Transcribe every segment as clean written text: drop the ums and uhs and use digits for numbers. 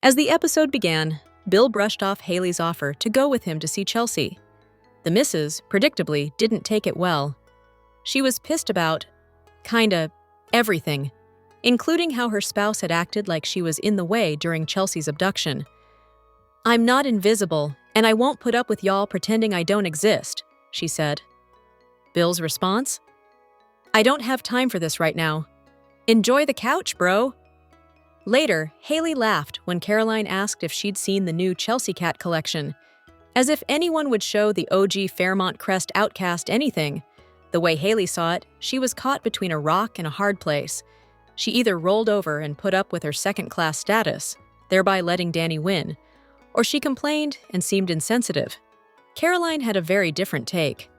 As the episode began, Bill brushed off Hayley's offer to go with him to see Chelsea. The missus, predictably, didn't take it well. She was pissed about, kinda, everything, including how her spouse had acted like she was in the way during Chelsea's abduction. "I'm not invisible, and I won't put up with y'all pretending I don't exist," she said. Bill's response? "I don't have time for this right now. Enjoy the couch, bro." Later, Hayley laughed when Caroline asked if she'd seen the new Chelsea cat collection. As if anyone would show the OG Fairmont Crest outcast anything. The way Hayley saw it, she was caught between a rock and a hard place. She either rolled over and put up with her second-class status, thereby letting Dani win, or she complained and seemed insensitive. Caroline had a very different take.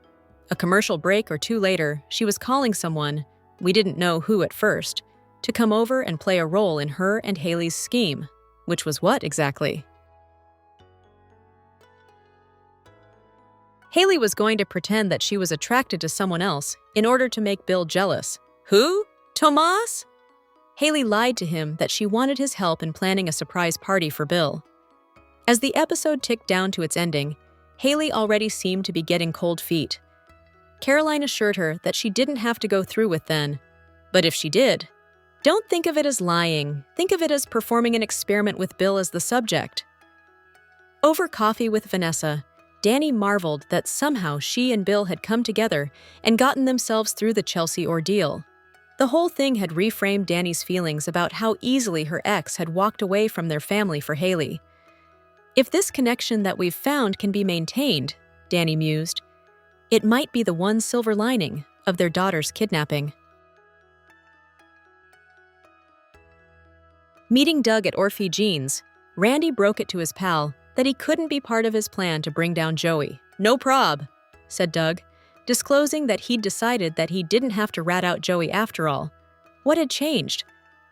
A commercial break or two later, she was calling someone, we didn't know who at first, to come over and play a role in her and Hayley's scheme. Which was what exactly? Hayley was going to pretend that she was attracted to someone else in order to make Bill jealous. Who? Tomas? Hayley lied to him that she wanted his help in planning a surprise party for Bill. As the episode ticked down to its ending, Hayley already seemed to be getting cold feet. Caroline assured her that she didn't have to go through with then. But if she did, don't think of it as lying. Think of it as performing an experiment with Bill as the subject. Over coffee with Vanessa, Dani marveled that somehow she and Bill had come together and gotten themselves through the Chelsea ordeal. The whole thing had reframed Dani's feelings about how easily her ex had walked away from their family for Hayley. If this connection that we've found can be maintained, Dani mused, it might be the one silver lining of their daughter's kidnapping. Meeting Doug at Orphe Jeans, Randy broke it to his pal that he couldn't be part of his plan to bring down Joey. "No prob," said Doug, disclosing that he'd decided that he didn't have to rat out Joey after all. What had changed?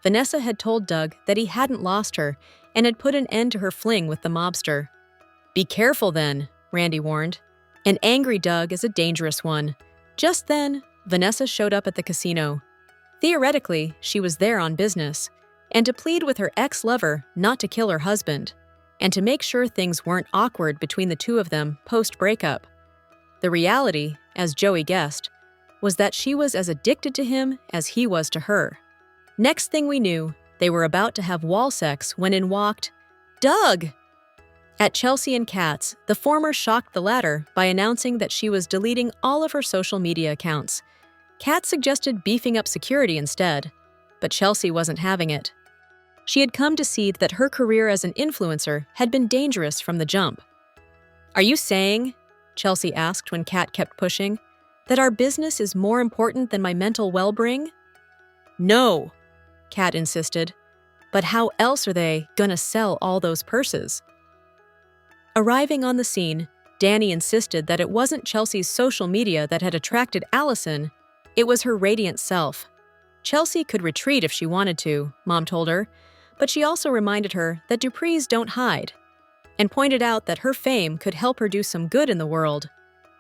Vanessa had told Doug that he hadn't lost her and had put an end to her fling with the mobster. "Be careful then," Randy warned. An angry Doug is a dangerous one. Just then, Vanessa showed up at the casino. Theoretically, she was there on business, and to plead with her ex-lover not to kill her husband, and to make sure things weren't awkward between the two of them post-breakup. The reality, as Joey guessed, was that she was as addicted to him as he was to her. Next thing we knew, they were about to have wall sex when in walked Doug! At Chelsea and Kat's, the former shocked the latter by announcing that she was deleting all of her social media accounts. Kat suggested beefing up security instead, but Chelsea wasn't having it. She had come to see that her career as an influencer had been dangerous from the jump. "Are you saying," Chelsea asked when Kat kept pushing, "that our business is more important than my mental well-being?" "No," Kat insisted. "But how else are they gonna sell all those purses?" Arriving on the scene, Dani insisted that it wasn't Chelsea's social media that had attracted Allison, it was her radiant self. Chelsea could retreat if she wanted to, Mom told her, but she also reminded her that Duprees don't hide, and pointed out that her fame could help her do some good in the world.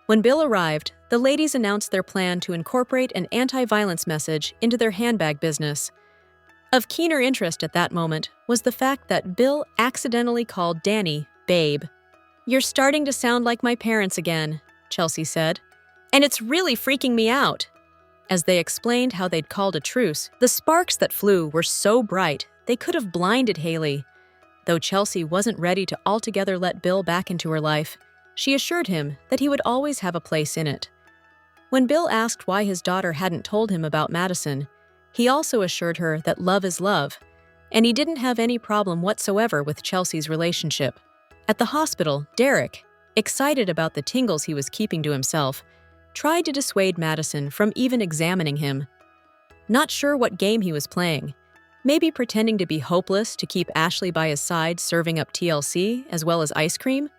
When Bill arrived, the ladies announced their plan to incorporate an anti-violence message into their handbag business. Of keener interest at that moment was the fact that Bill accidentally called Dani babe. "You're starting to sound like my parents again," Chelsea said, "and it's really freaking me out." As they explained how they'd called a truce, the sparks that flew were so bright they could have blinded Hayley. Though Chelsea wasn't ready to altogether let Bill back into her life, she assured him that he would always have a place in it. When Bill asked why his daughter hadn't told him about Madison, he also assured her that love is love, and he didn't have any problem whatsoever with Chelsea's relationship. At the hospital, Derek, excited about the tingles he was keeping to himself, tried to dissuade Madison from even examining him. Not sure what game he was playing, maybe pretending to be hopeless to keep Ashley by his side serving up TLC as well as ice cream?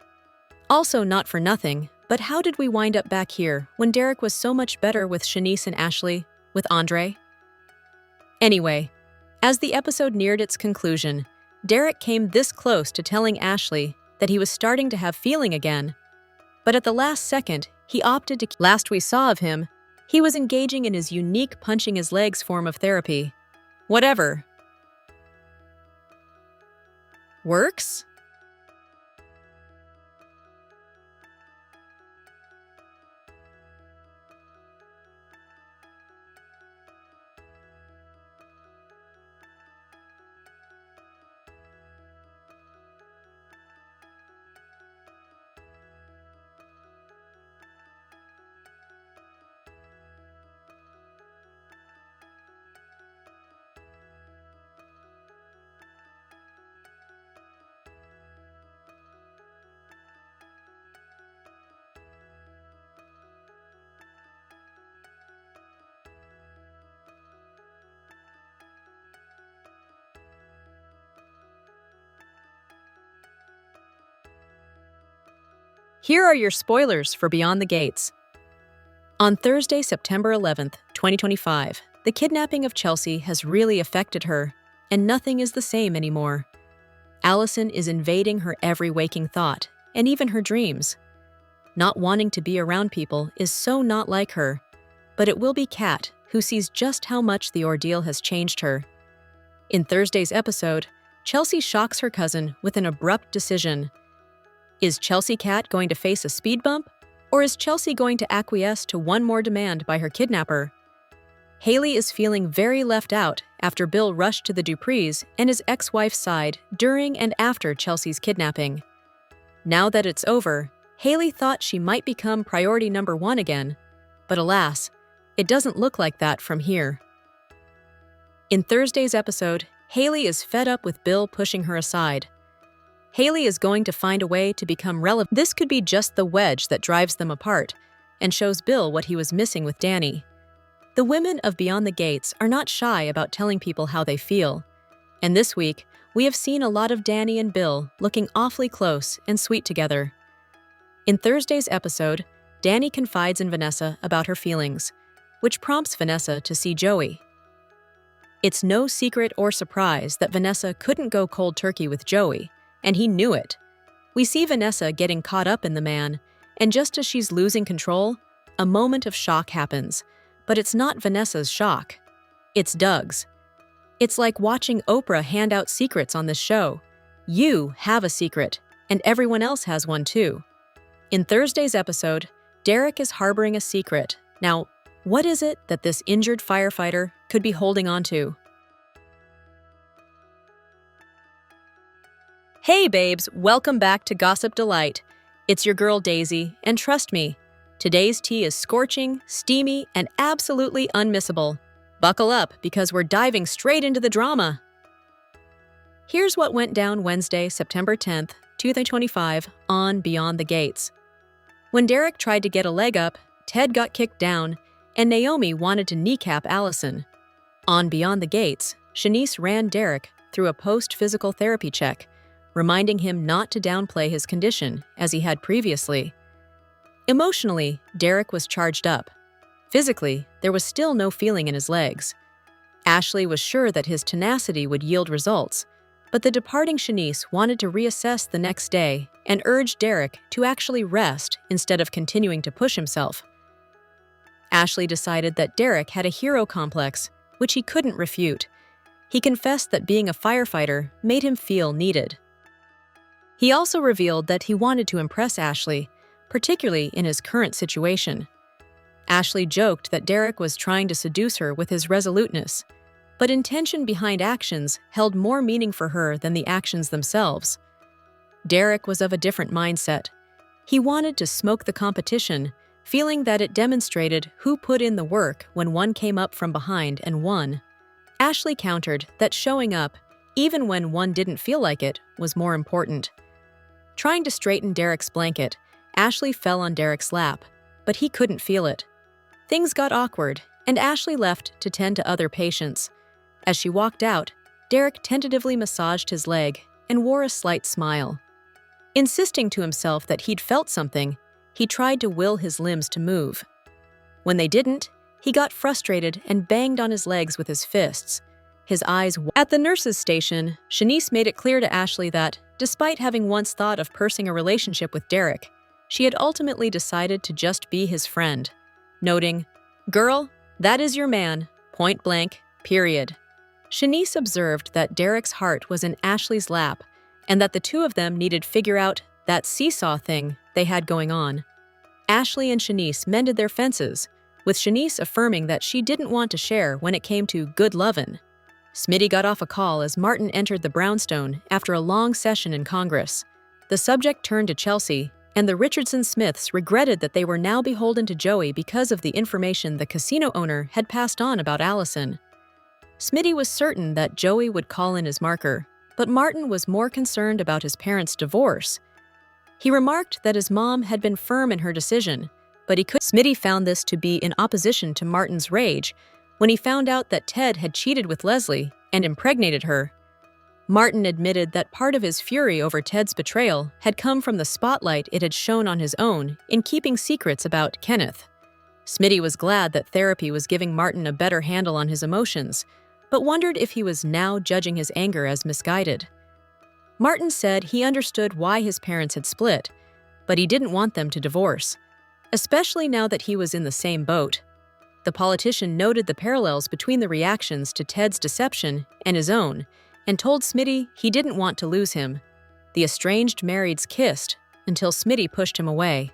Also not for nothing, but how did we wind up back here when Derek was so much better with Shanice and Ashley, with Andre? Anyway, as the episode neared its conclusion, Derek came this close to telling Ashley that he was starting to have feeling again. But at the last second, he opted to. Last we saw of him, he was engaging in his unique punching his legs form of therapy. Whatever. works? Here are your spoilers for Beyond the Gates. On Thursday, September 11th, 2025, the kidnapping of Chelsea has really affected her, and nothing is the same anymore. Allison is invading her every waking thought, and even her dreams. Not wanting to be around people is so not like her, but it will be Kat who sees just how much the ordeal has changed her. In Thursday's episode, Chelsea shocks her cousin with an abrupt decision. Is Chelsea Kat going to face a speed bump, or is Chelsea going to acquiesce to one more demand by her kidnapper? Hayley is feeling very left out after Bill rushed to the Duprees and his ex-wife's side during and after Chelsea's kidnapping. Now that it's over, Hayley thought she might become priority number one again, but alas, it doesn't look like that from here. In Thursday's episode, Hayley is fed up with Bill pushing her aside. Hayley is going to find a way to become relevant. This could be just the wedge that drives them apart and shows Bill what he was missing with Dani. The women of Beyond the Gates are not shy about telling people how they feel. And this week, we have seen a lot of Dani and Bill looking awfully close and sweet together. In Thursday's episode, Dani confides in Vanessa about her feelings, which prompts Vanessa to see Joey. It's no secret or surprise that Vanessa couldn't go cold turkey with Joey, and he knew it. We see Vanessa getting caught up in the man, and just as she's losing control, a moment of shock happens. But it's not Vanessa's shock. It's Doug's. It's like watching Oprah hand out secrets on this show. You have a secret, and everyone else has one too. In Thursday's episode, Derek is harboring a secret. Now, what is it that this injured firefighter could be holding on to? Hey babes, welcome back to Gossip Delight. It's your girl Daisy, and trust me, today's tea is scorching, steamy, and absolutely unmissable. Buckle up because we're diving straight into the drama. Here's what went down Wednesday, September 10th, 2025, on Beyond the Gates. When Derek tried to get a leg up, Ted got kicked down, and Naomi wanted to kneecap Allison. On Beyond the Gates, Shanice ran Derek through a post-physical therapy check, reminding him not to downplay his condition as he had previously. Emotionally, Derek was charged up. Physically, there was still no feeling in his legs. Ashley was sure that his tenacity would yield results, but the departing Shanice wanted to reassess the next day and urged Derek to actually rest instead of continuing to push himself. Ashley decided that Derek had a hero complex, which he couldn't refute. He confessed that being a firefighter made him feel needed. He also revealed that he wanted to impress Ashley, particularly in his current situation. Ashley joked that Derek was trying to seduce her with his resoluteness, but intention behind actions held more meaning for her than the actions themselves. Derek was of a different mindset. He wanted to smoke the competition, feeling that it demonstrated who put in the work when one came up from behind and won. Ashley countered that showing up, even when one didn't feel like it, was more important. Trying to straighten Derek's blanket, Ashley fell on Derek's lap, but he couldn't feel it. Things got awkward, and Ashley left to tend to other patients. As she walked out, Derek tentatively massaged his leg and wore a slight smile. Insisting to himself that he'd felt something, he tried to will his limbs to move. When they didn't, he got frustrated and banged on his legs with his fists. His eyes At the nurse's station, Shanice made it clear to Ashley that, despite having once thought of pursing a relationship with Derek, she had ultimately decided to just be his friend, noting, "Girl, that is your man, point blank, period." Shanice observed that Derek's heart was in Ashley's lap and that the two of them needed to figure out that seesaw thing they had going on. Ashley and Shanice mended their fences, with Shanice affirming that she didn't want to share when it came to good lovin'. Smitty got off a call as Martin entered the brownstone after a long session in Congress. The subject turned to Chelsea, and the Richardson Smiths regretted that they were now beholden to Joey because of the information the casino owner had passed on about Allison. Smitty was certain that Joey would call in his marker, but Martin was more concerned about his parents' divorce. He remarked that his mom had been firm in her decision, but Smitty found this to be in opposition to Martin's rage when he found out that Ted had cheated with Leslie and impregnated her. Martin admitted that part of his fury over Ted's betrayal had come from the spotlight it had shone on his own in keeping secrets about Kenneth. Smitty was glad that therapy was giving Martin a better handle on his emotions, but wondered if he was now judging his anger as misguided. Martin said he understood why his parents had split, but he didn't want them to divorce, especially now that he was in the same boat. The politician noted the parallels between the reactions to Ted's deception and his own, and told Smitty he didn't want to lose him. The estranged marrieds kissed until Smitty pushed him away.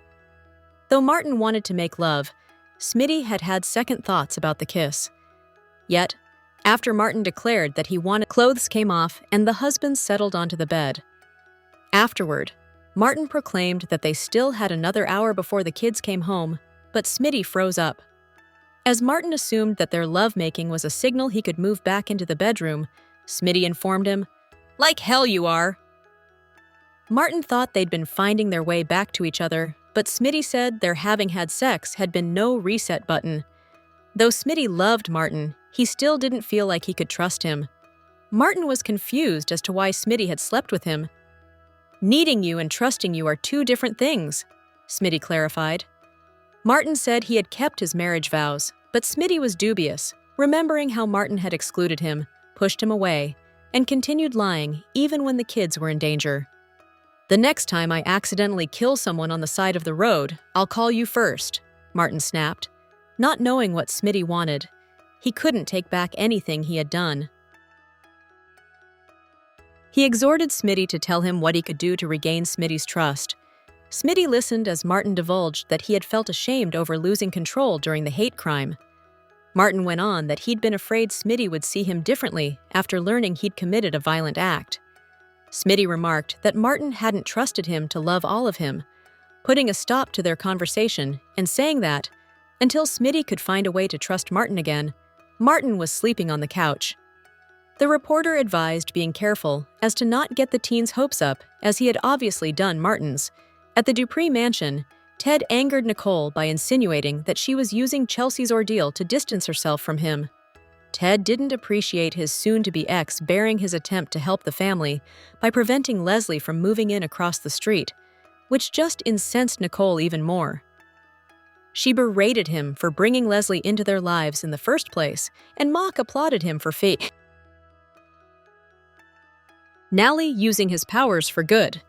Though Martin wanted to make love, Smitty had had second thoughts about the kiss. Yet, after Martin declared that he wanted, clothes came off and the husbands settled onto the bed. Afterward, Martin proclaimed that they still had another hour before the kids came home, but Smitty froze up. As Martin assumed that their lovemaking was a signal he could move back into the bedroom, Smitty informed him, "Like hell you are." Martin thought they'd been finding their way back to each other, but Smitty said their having had sex had been no reset button. Though Smitty loved Martin, he still didn't feel like he could trust him. Martin was confused as to why Smitty had slept with him. "Needing you and trusting you are two different things," Smitty clarified. Martin said he had kept his marriage vows, but Smitty was dubious, remembering how Martin had excluded him, pushed him away, and continued lying even when the kids were in danger. "The next time I accidentally kill someone on the side of the road, I'll call you first," Martin snapped, not knowing what Smitty wanted. He couldn't take back anything he had done. He exhorted Smitty to tell him what he could do to regain Smitty's trust. Smitty listened as Martin divulged that he had felt ashamed over losing control during the hate crime. Martin went on that he'd been afraid Smitty would see him differently after learning he'd committed a violent act. Smitty remarked that Martin hadn't trusted him to love all of him, putting a stop to their conversation and saying that, until Smitty could find a way to trust Martin again, Martin was sleeping on the couch. The reporter advised being careful as to not get the teen's hopes up, as he had obviously done Martin's. At the Dupree mansion, Ted angered Nicole by insinuating that she was using Chelsea's ordeal to distance herself from him. Ted didn't appreciate his soon-to-be ex bearing his attempt to help the family by preventing Leslie from moving in across the street, which just incensed Nicole even more. She berated him for bringing Leslie into their lives in the first place, and mock applauded him for Nally using his powers for good.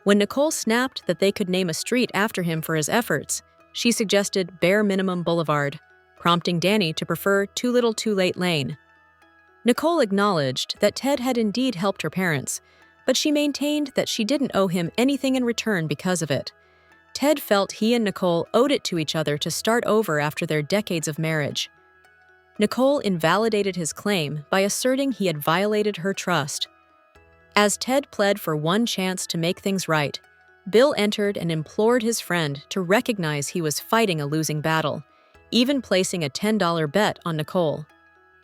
When Nicole snapped that they could name a street after him for his efforts, she suggested Bare Minimum Boulevard, prompting Dani to prefer Too Little Too Late Lane. Nicole acknowledged that Ted had indeed helped her parents, but she maintained that she didn't owe him anything in return because of it. Ted felt he and Nicole owed it to each other to start over after their decades of marriage. Nicole invalidated his claim by asserting he had violated her trust. As Ted pled for one chance to make things right, Bill entered and implored his friend to recognize he was fighting a losing battle, even placing a $10 bet on Nicole.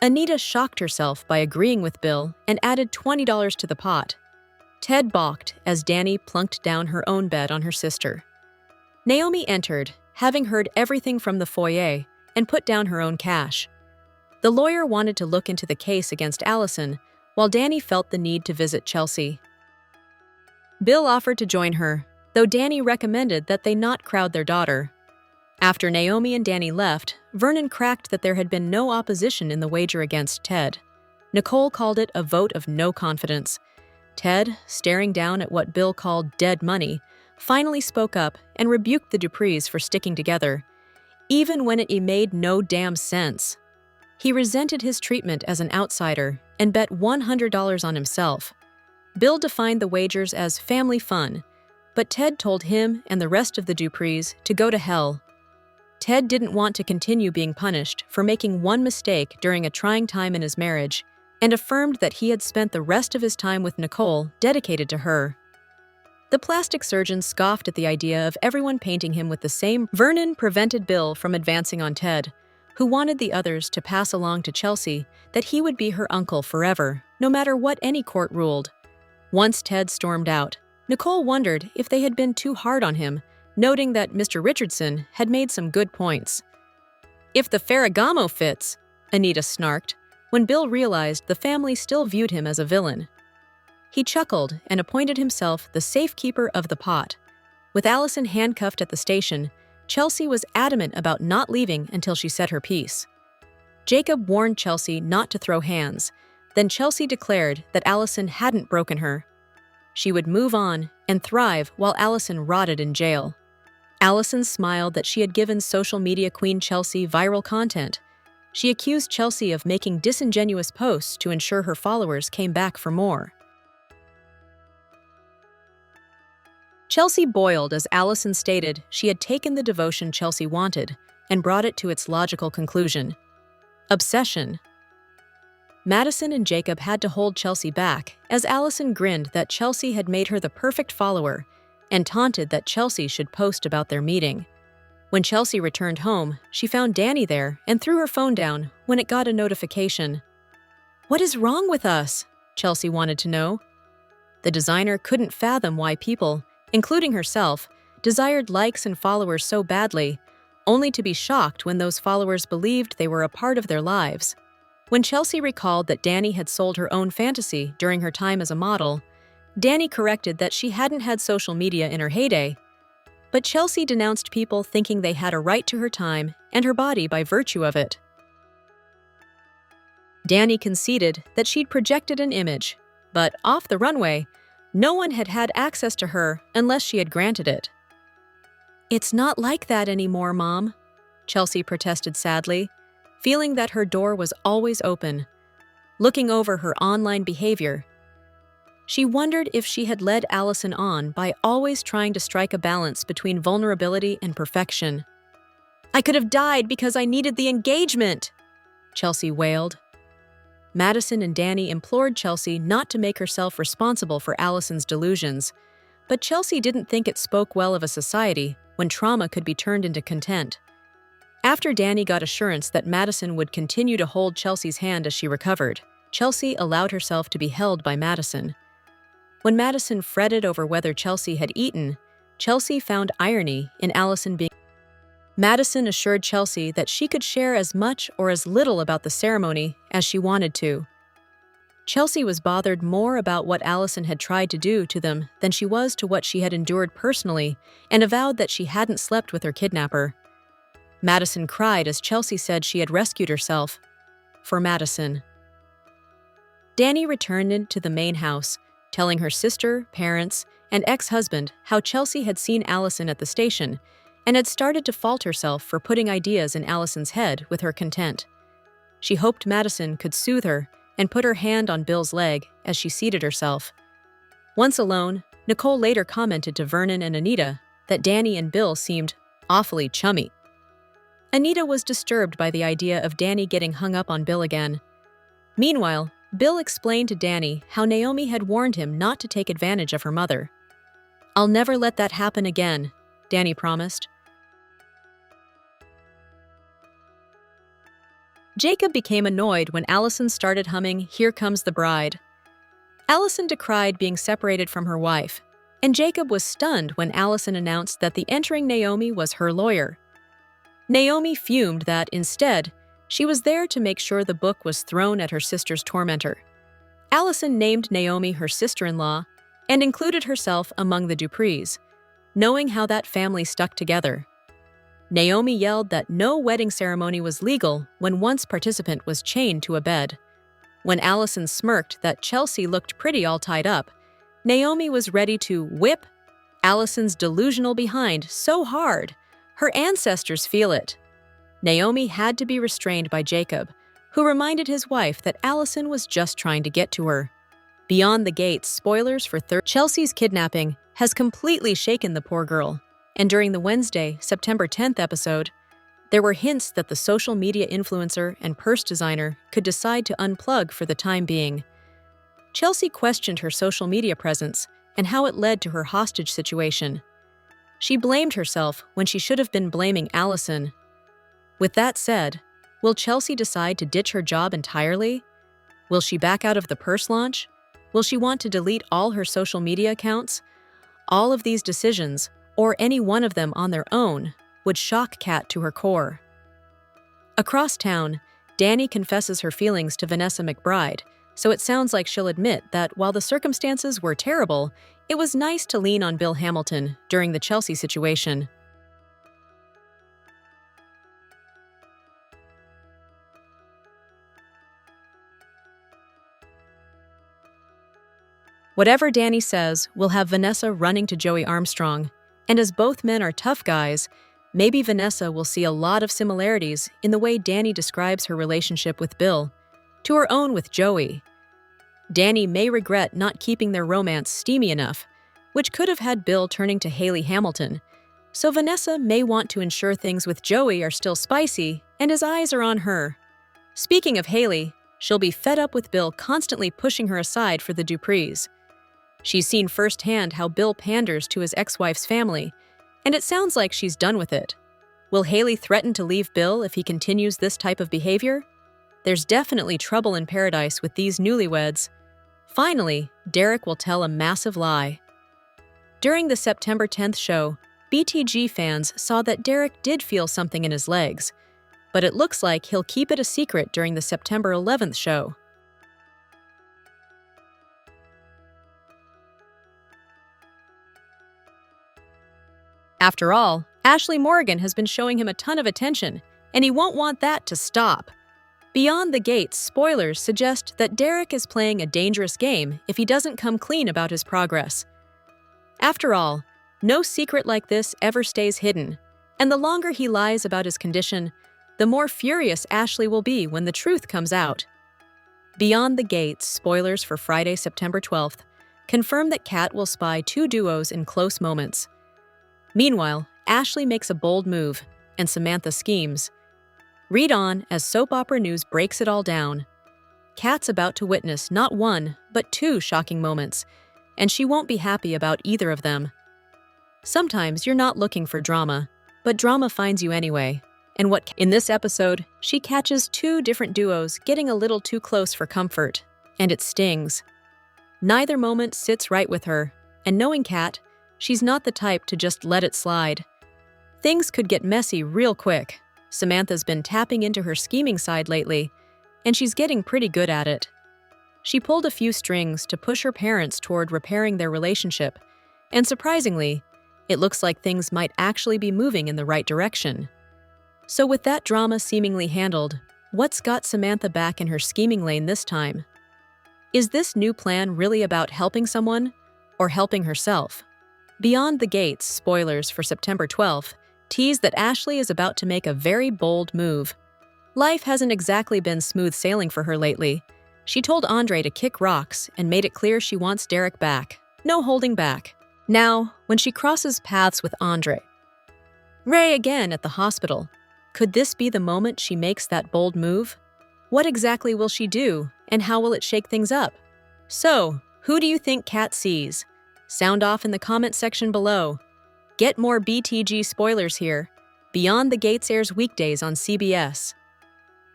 Anita shocked herself by agreeing with Bill and added $20 to the pot. Ted balked as Dani plunked down her own bet on her sister. Naomi entered, having heard everything from the foyer, and put down her own cash. The lawyer wanted to look into the case against Allison, while Dani felt the need to visit Chelsea. Bill offered to join her, though Dani recommended that they not crowd their daughter. After Naomi and Dani left, Vernon cracked that there had been no opposition in the wager against Ted. Nicole called it a vote of no confidence. Ted, staring down at what Bill called dead money, finally spoke up and rebuked the Duprees for sticking together, even when it made no damn sense. He resented his treatment as an outsider and bet $100 on himself. Bill defined the wagers as family fun, but Ted told him and the rest of the Duprees to go to hell. Ted didn't want to continue being punished for making one mistake during a trying time in his marriage, and affirmed that he had spent the rest of his time with Nicole dedicated to her. The plastic surgeon scoffed at the idea of everyone painting him with the same. Vernon prevented Bill from advancing on Ted, who wanted the others to pass along to Chelsea that he would be her uncle forever, no matter what any court ruled. Once Ted stormed out, Nicole wondered if they had been too hard on him, noting that Mr. Richardson had made some good points. "If the Ferragamo fits," Anita snarked, when Bill realized the family still viewed him as a villain. He chuckled and appointed himself the safekeeper of the pot. With Allison handcuffed at the station, Chelsea was adamant about not leaving until she said her piece. Jacob warned Chelsea not to throw hands. Then Chelsea declared that Allison hadn't broken her. She would move on and thrive while Allison rotted in jail. Allison smiled that she had given social media queen Chelsea viral content. She accused Chelsea of making disingenuous posts to ensure her followers came back for more. Chelsea boiled as Allison stated she had taken the devotion Chelsea wanted and brought it to its logical conclusion. Obsession. Madison and Jacob had to hold Chelsea back as Allison grinned that Chelsea had made her the perfect follower and taunted that Chelsea should post about their meeting. When Chelsea returned home, she found Dani there and threw her phone down when it got a notification. "What is wrong with us?" Chelsea wanted to know. The designer couldn't fathom why people, including herself, desired likes and followers so badly, only to be shocked when those followers believed they were a part of their lives. When Chelsea recalled that Dani had sold her own fantasy during her time as a model, Dani corrected that she hadn't had social media in her heyday. But Chelsea denounced people thinking they had a right to her time and her body by virtue of it. Dani conceded that she'd projected an image, but off the runway, no one had had access to her unless she had granted it. "It's not like that anymore, Mom," Chelsea protested sadly, feeling that her door was always open. Looking over her online behavior, she wondered if she had led Allison on by always trying to strike a balance between vulnerability and perfection. "I could have died because I needed the engagement," Chelsea wailed. Madison and Dani implored Chelsea not to make herself responsible for Allison's delusions, but Chelsea didn't think it spoke well of a society when trauma could be turned into content. After Dani got assurance that Madison would continue to hold Chelsea's hand as she recovered, Chelsea allowed herself to be held by Madison. When Madison fretted over whether Chelsea had eaten, Chelsea found irony in Allison being. Madison assured Chelsea that she could share as much or as little about the ceremony as she wanted to. Chelsea was bothered more about what Allison had tried to do to them than she was to what she had endured personally, and avowed that she hadn't slept with her kidnapper. Madison cried as Chelsea said she had rescued herself. For Madison. Dani returned to the main house, telling her sister, parents, and ex-husband how Chelsea had seen Allison at the station and had started to fault herself for putting ideas in Allison's head with her content. She hoped Madison could soothe her and put her hand on Bill's leg as she seated herself. Once alone, Nicole later commented to Vernon and Anita that Dani and Bill seemed awfully chummy. Anita was disturbed by the idea of Dani getting hung up on Bill again. Meanwhile, Bill explained to Dani how Naomi had warned him not to take advantage of her mother. "I'll never let that happen again," Dani promised. Jacob became annoyed when Allison started humming "Here Comes the Bride." Allison decried being separated from her wife, and Jacob was stunned when Allison announced that the entering Naomi was her lawyer. Naomi fumed that, instead, she was there to make sure the book was thrown at her sister's tormentor. Allison named Naomi her sister-in-law and included herself among the Duprees, knowing how that family stuck together. Naomi yelled that no wedding ceremony was legal when one's participant was chained to a bed. When Allison smirked that Chelsea looked pretty all tied up, Naomi was ready to whip Allison's delusional behind so hard, her ancestors feel it. Naomi had to be restrained by Jacob, who reminded his wife that Allison was just trying to get to her. Beyond the Gates, spoilers for Chelsea's kidnapping has completely shaken the poor girl. And during the Wednesday, September 10th episode, there were hints that the social media influencer and purse designer could decide to unplug for the time being. Chelsea questioned her social media presence and how it led to her hostage situation. She blamed herself when she should have been blaming Allison. With that said, will Chelsea decide to ditch her job entirely? Will she back out of the purse launch? Will she want to delete all her social media accounts? All of these decisions, or any one of them on their own, would shock Kat to her core. Across town, Dani confesses her feelings to Vanessa McBride, so it sounds like she'll admit that while the circumstances were terrible, it was nice to lean on Bill Hamilton during the Chelsea situation. Whatever Dani says will have Vanessa running to Joey Armstrong, and as both men are tough guys, maybe Vanessa will see a lot of similarities in the way Dani describes her relationship with Bill, to her own with Joey. Dani may regret not keeping their romance steamy enough, which could have had Bill turning to Hayley Hamilton, so Vanessa may want to ensure things with Joey are still spicy and his eyes are on her. Speaking of Hayley, she'll be fed up with Bill constantly pushing her aside for the Duprees. She's seen firsthand how Bill panders to his ex-wife's family, and it sounds like she's done with it. Will Hayley threaten to leave Bill if he continues this type of behavior? There's definitely trouble in paradise with these newlyweds. Finally, Derek will tell a massive lie. During the September 10th show, BTG fans saw that Derek did feel something in his legs, but it looks like he'll keep it a secret during the September 11th show. After all, Ashley Morgan has been showing him a ton of attention, and he won't want that to stop. Beyond the Gates, spoilers suggest that Derek is playing a dangerous game if he doesn't come clean about his progress. After all, no secret like this ever stays hidden, and the longer he lies about his condition, the more furious Ashley will be when the truth comes out. Beyond the Gates, spoilers for Friday, September 12th, confirm that Kat will spy two duos in close moments. Meanwhile, Ashley makes a bold move, and Samantha schemes. Read on as soap opera news breaks it all down. Kat's about to witness not one, but two shocking moments, and she won't be happy about either of them. Sometimes you're not looking for drama, but drama finds you anyway. And in this episode, she catches two different duos getting a little too close for comfort, and it stings. Neither moment sits right with her, and knowing Kat, she's not the type to just let it slide. Things could get messy real quick. Samantha's been tapping into her scheming side lately, and she's getting pretty good at it. She pulled a few strings to push her parents toward repairing their relationship, and surprisingly, it looks like things might actually be moving in the right direction. So with that drama seemingly handled, what's got Samantha back in her scheming lane this time? Is this new plan really about helping someone, or helping herself? Beyond the Gates, spoilers for September 12th, tease that Ashley is about to make a very bold move. Life hasn't exactly been smooth sailing for her lately. She told Andre to kick rocks and made it clear she wants Derek back. No holding back. Now, when she crosses paths with Andre, Ray again at the hospital, could this be the moment she makes that bold move? What exactly will she do, and how will it shake things up? So, who do you think Kat sees? Sound off in the comment section below. Get more BTG spoilers here. Beyond the Gates airs weekdays on CBS.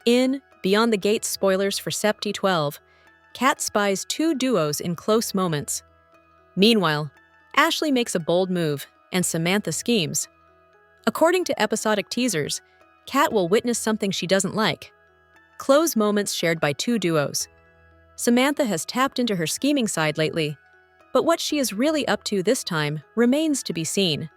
In Beyond the Gates spoilers for Sept 12, Kat spies two duos in close moments. Meanwhile, Ashley makes a bold move, and Samantha schemes. According to episodic teasers, Kat will witness something she doesn't like. Close moments shared by two duos. Samantha has tapped into her scheming side lately, but what she is really up to this time remains to be seen.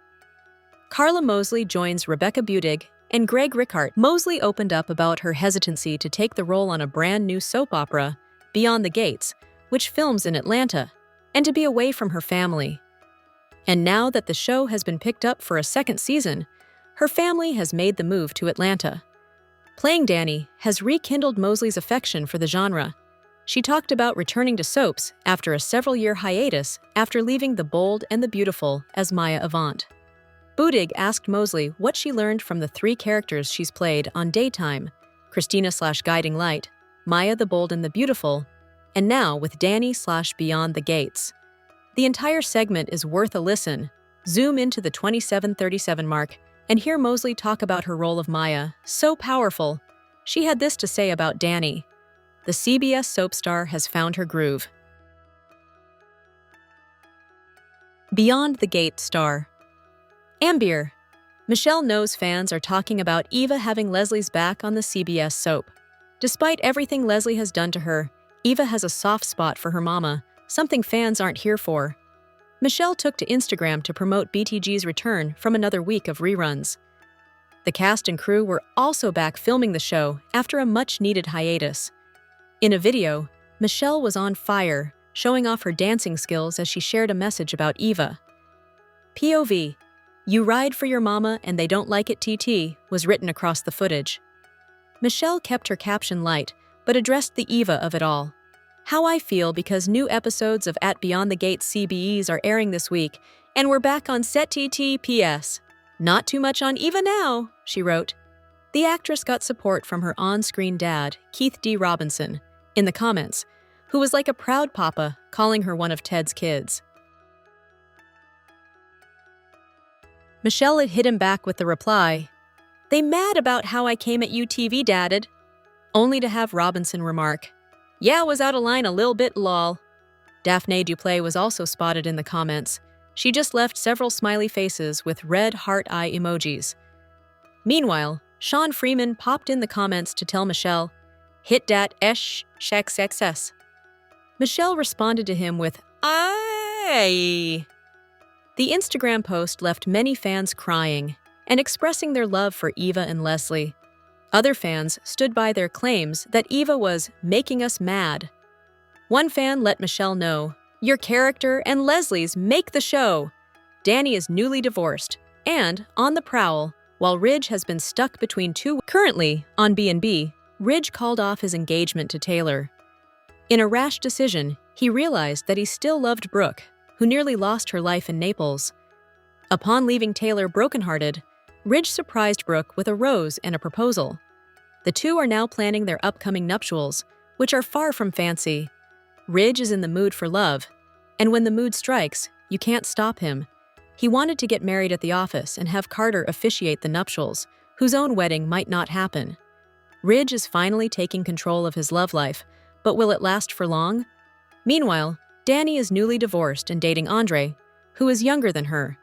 Carla Mosley joins Rebecca Budig and Greg Rickhart. Mosley opened up about her hesitancy to take the role on a brand new soap opera, Beyond the Gates, which films in Atlanta, and to be away from her family. And now that the show has been picked up for a second season, her family has made the move to Atlanta. Playing Dani has rekindled Mosley's affection for the genre. She talked about returning to soaps after a several-year hiatus after leaving The Bold and the Beautiful as Maya Avant. Budig asked Mosley what she learned from the 3 characters she's played on Daytime, Christina/Guiding Light, Maya the Bold and the Beautiful, and now with Dani/Beyond the Gates. The entire segment is worth a listen. Zoom into the 27:37 mark and hear Mosley talk about her role of Maya. So powerful. She had this to say about Dani. The CBS soap star has found her groove. Beyond the Gate star. Ambier. Michelle knows fans are talking about Eva having Leslie's back on the CBS soap. Despite everything Leslie has done to her, Eva has a soft spot for her mama, something fans aren't here for. Michelle took to Instagram to promote BTG's return from another week of reruns. The cast and crew were also back filming the show after a much-needed hiatus. In a video, Michelle was on fire, showing off her dancing skills as she shared a message about Eva. POV, "You ride for your mama and they don't like it TT," was written across the footage. Michelle kept her caption light, but addressed the Eva of it all. "How I feel because new episodes of At Beyond the Gates CBEs are airing this week, and we're back on set TT PS. Not too much on Eva now," she wrote. The actress got support from her on-screen dad, Keith D. Robinson, in the comments, who was like a proud papa, calling her one of Ted's kids. Michelle had hit him back with the reply, "They mad about how I came at you TV dadded," only to have Robinson remark, "Yeah, was out of line a lil bit lol." Daphne Duplay was also spotted in the comments. She just left several smiley faces with red heart eye emojis. Meanwhile, Sean Freeman popped in the comments to tell Michelle, "Hit dat esh success." Michelle responded to him with, "Aye." The Instagram post left many fans crying and expressing their love for Eva and Leslie. Other fans stood by their claims that Eva was making us mad. One fan let Michelle know, "Your character and Leslie's make the show." Dani is newly divorced and on the prowl, while Ridge has been stuck between two. Currently, on B&B, Ridge called off his engagement to Taylor. In a rash decision, he realized that he still loved Brooke, who nearly lost her life in Naples. Upon leaving Taylor brokenhearted, Ridge surprised Brooke with a rose and a proposal. The two are now planning their upcoming nuptials, which are far from fancy. Ridge is in the mood for love, and when the mood strikes, you can't stop him. He wanted to get married at the office and have Carter officiate the nuptials, whose own wedding might not happen. Ridge is finally taking control of his love life, but will it last for long? Meanwhile, Dani is newly divorced and dating Andre, who is younger than her.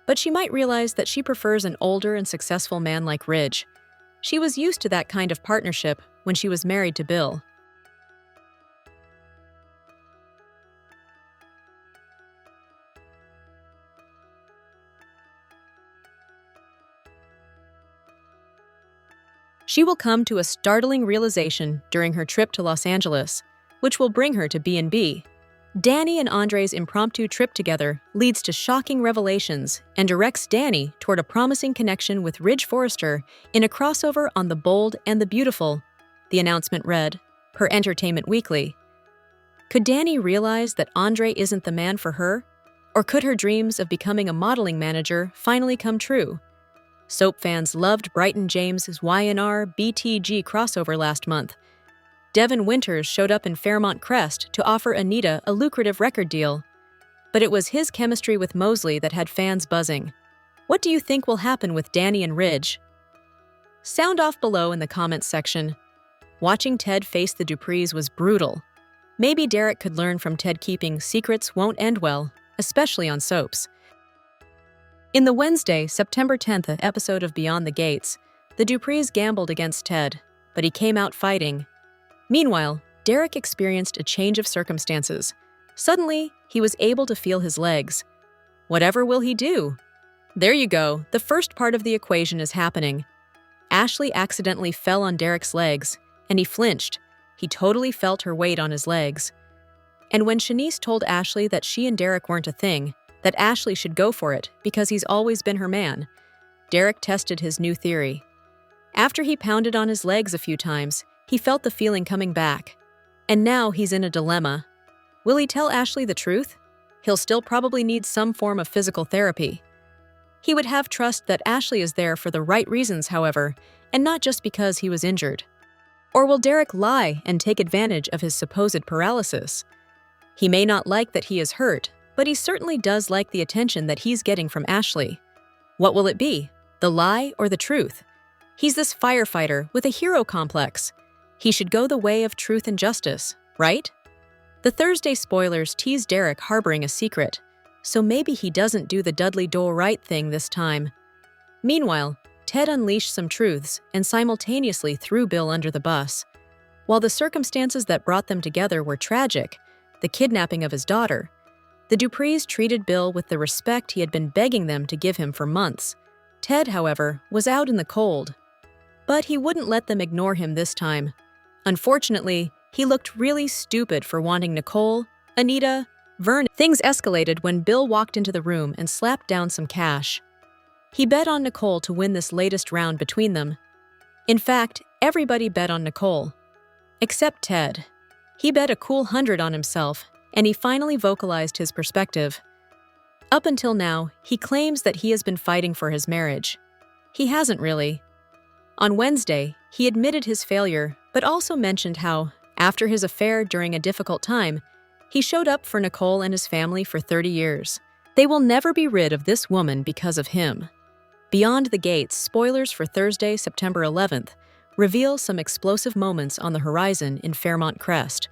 But she might realize that she prefers an older and successful man like Ridge. She was used to that kind of partnership when she was married to Bill. She will come to a startling realization during her trip to Los Angeles, which will bring her to B&B. Dani and Andre's impromptu trip together leads to shocking revelations and directs Dani toward a promising connection with Ridge Forrester in a crossover on The Bold and the Beautiful, the announcement read, per Entertainment Weekly. Could Dani realize that Andre isn't the man for her? Or could her dreams of becoming a modeling manager finally come true? Soap fans loved Bryton James's Y&R BTG crossover last month. Devin Winters showed up in Fairmont Crest to offer Anita a lucrative record deal. But it was his chemistry with Mosley that had fans buzzing. What do you think will happen with Dani and Ridge? Sound off below in the comments section. Watching Ted face the Duprees was brutal. Maybe Derek could learn from Ted keeping secrets won't end well, especially on soaps. In the Wednesday, September 10th episode of Beyond the Gates, the Duprees gambled against Ted, but he came out fighting. Meanwhile, Derek experienced a change of circumstances. Suddenly, he was able to feel his legs. Whatever will he do? There you go, the first part of the equation is happening. Ashley accidentally fell on Derek's legs, and he flinched. He totally felt her weight on his legs. And when Shanice told Ashley that she and Derek weren't a thing, that Ashley should go for it because he's always been her man, Derek tested his new theory. After he pounded on his legs a few times, he felt the feeling coming back. And now he's in a dilemma. Will he tell Ashley the truth? He'll still probably need some form of physical therapy. He would have trust that Ashley is there for the right reasons, however, and not just because he was injured. Or will Derek lie and take advantage of his supposed paralysis? He may not like that he is hurt, but he certainly does like the attention that he's getting from Ashley. What will it be? The lie or the truth? He's this firefighter with a hero complex. He should go the way of truth and justice, right? The Thursday spoilers tease Derek harboring a secret, so maybe he doesn't do the Dudley Do-Right thing this time. Meanwhile, Ted unleashed some truths and simultaneously threw Bill under the bus. While the circumstances that brought them together were tragic, the kidnapping of his daughter, the Duprees treated Bill with the respect he had been begging them to give him for months. Ted, however, was out in the cold. But he wouldn't let them ignore him this time. Unfortunately, he looked really stupid for wanting Nicole, Anita, Vern. Things escalated when Bill walked into the room and slapped down some cash. He bet on Nicole to win this latest round between them. In fact, everybody bet on Nicole. Except Ted. He bet a cool 100 on himself, and he finally vocalized his perspective. Up until now, he claims that he has been fighting for his marriage. He hasn't really. On Wednesday, he admitted his failure, but also mentioned how, after his affair during a difficult time, he showed up for Nicole and his family for 30 years. They will never be rid of this woman because of him. Beyond the Gates, spoilers for Thursday, September 11th, reveal some explosive moments on the horizon in Fairmont Crest.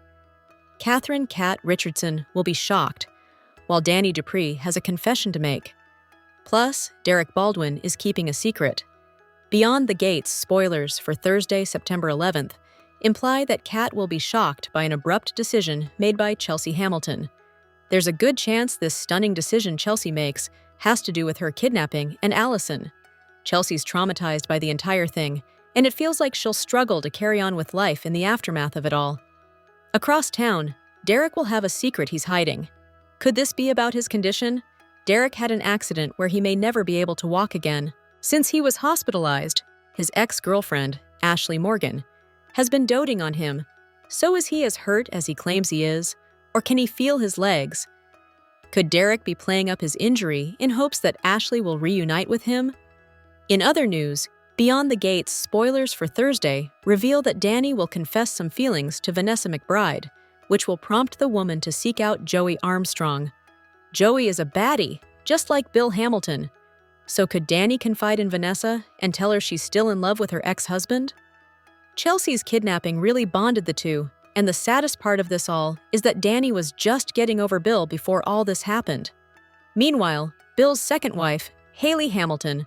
Catherine "Cat" Richardson will be shocked, while Dani Dupree has a confession to make. Plus, Derek Baldwin is keeping a secret. Beyond the Gates, spoilers for Thursday, September 11th, imply that Cat will be shocked by an abrupt decision made by Chelsea Hamilton. There's a good chance this stunning decision Chelsea makes has to do with her kidnapping and Allison. Chelsea's traumatized by the entire thing, and it feels like she'll struggle to carry on with life in the aftermath of it all. Across town, Derek will have a secret he's hiding. Could this be about his condition? Derek had an accident where he may never be able to walk again. Since he was hospitalized, his ex-girlfriend, Ashley Morgan, has been doting on him. So is he as hurt as he claims he is? Or can he feel his legs? Could Derek be playing up his injury in hopes that Ashley will reunite with him? In other news, Beyond the Gates, spoilers for Thursday reveal that Dani will confess some feelings to Vanessa McBride, which will prompt the woman to seek out Joey Armstrong. Joey is a baddie, just like Bill Hamilton. So could Dani confide in Vanessa and tell her she's still in love with her ex-husband? Chelsea's kidnapping really bonded the two, and the saddest part of this all is that Dani was just getting over Bill before all this happened. Meanwhile, Bill's second wife, Hayley Hamilton,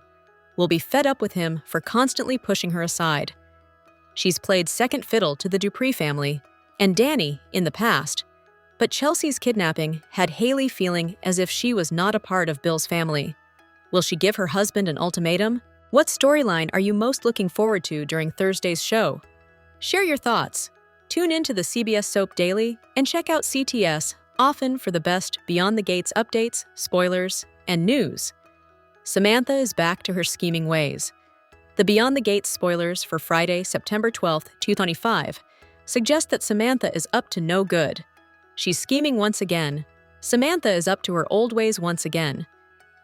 will be fed up with him for constantly pushing her aside. She's played second fiddle to the Dupree family, and Dani in the past, but Chelsea's kidnapping had Hayley feeling as if she was not a part of Bill's family. Will she give her husband an ultimatum? What storyline are you most looking forward to during Thursday's show? Share your thoughts. Tune in to the CBS Soap Daily and check out CTS often for the best Beyond the Gates updates, spoilers, and news. Samantha is back to her scheming ways. The Beyond the Gates spoilers for Friday, September 12th, 2025, suggest that Samantha is up to no good. She's scheming once again. Samantha is up to her old ways once again.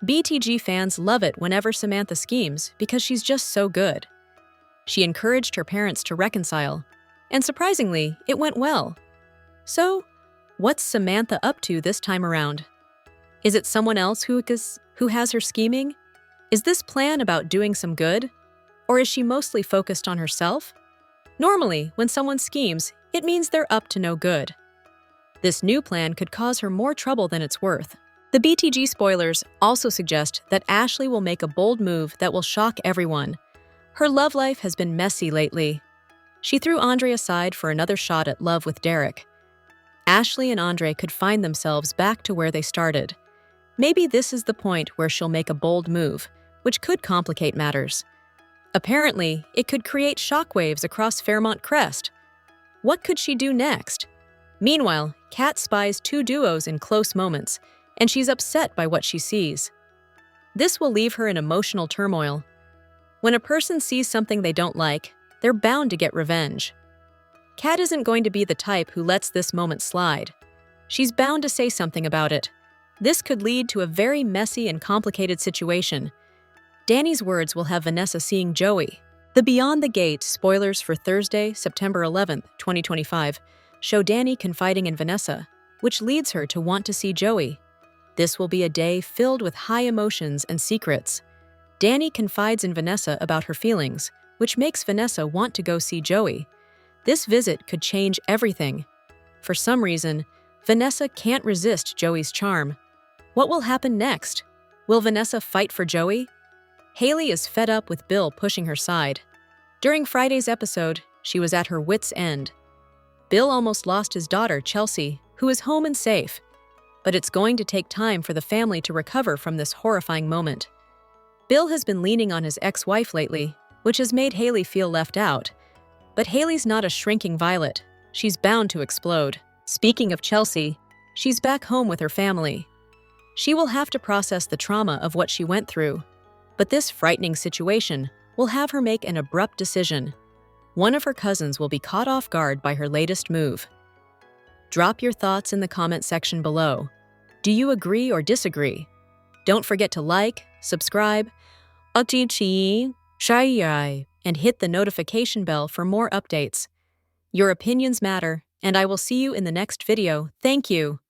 BTG fans love it whenever Samantha schemes because she's just so good. She encouraged her parents to reconcile, and surprisingly, it went well. So, what's Samantha up to this time around? Is it someone else who has her scheming? Is this plan about doing some good? Or is she mostly focused on herself? Normally, when someone schemes, it means they're up to no good. This new plan could cause her more trouble than it's worth. The BTG spoilers also suggest that Ashley will make a bold move that will shock everyone. Her love life has been messy lately. She threw Andre aside for another shot at love with Derek. Ashley and Andre could find themselves back to where they started. Maybe this is the point where she'll make a bold move, which could complicate matters. Apparently, it could create shockwaves across Fairmont Crest. What could she do next? Meanwhile, Kat spies two duos in close moments, and she's upset by what she sees. This will leave her in emotional turmoil. When a person sees something they don't like, they're bound to get revenge. Kat isn't going to be the type who lets this moment slide. She's bound to say something about it. This could lead to a very messy and complicated situation. Dani's words will have Vanessa seeing Joey. The Beyond the Gate spoilers for Thursday, September 11th, 2025, show Dani confiding in Vanessa, which leads her to want to see Joey. This will be a day filled with high emotions and secrets. Dani confides in Vanessa about her feelings, which makes Vanessa want to go see Joey. This visit could change everything. For some reason, Vanessa can't resist Joey's charm. What will happen next? Will Vanessa fight for Joey? Hayley is fed up with Bill pushing her side. During Friday's episode, she was at her wits' end. Bill almost lost his daughter, Chelsea, who is home and safe. But it's going to take time for the family to recover from this horrifying moment. Bill has been leaning on his ex-wife lately, which has made Hayley feel left out. But Hayley's not a shrinking violet. She's bound to explode. Speaking of Chelsea, she's back home with her family. She will have to process the trauma of what she went through. But this frightening situation will have her make an abrupt decision. One of her cousins will be caught off guard by her latest move. Drop your thoughts in the comment section below. Do you agree or disagree? Don't forget to like, subscribe, and hit the notification bell for more updates. Your opinions matter, and I will see you in the next video. Thank you.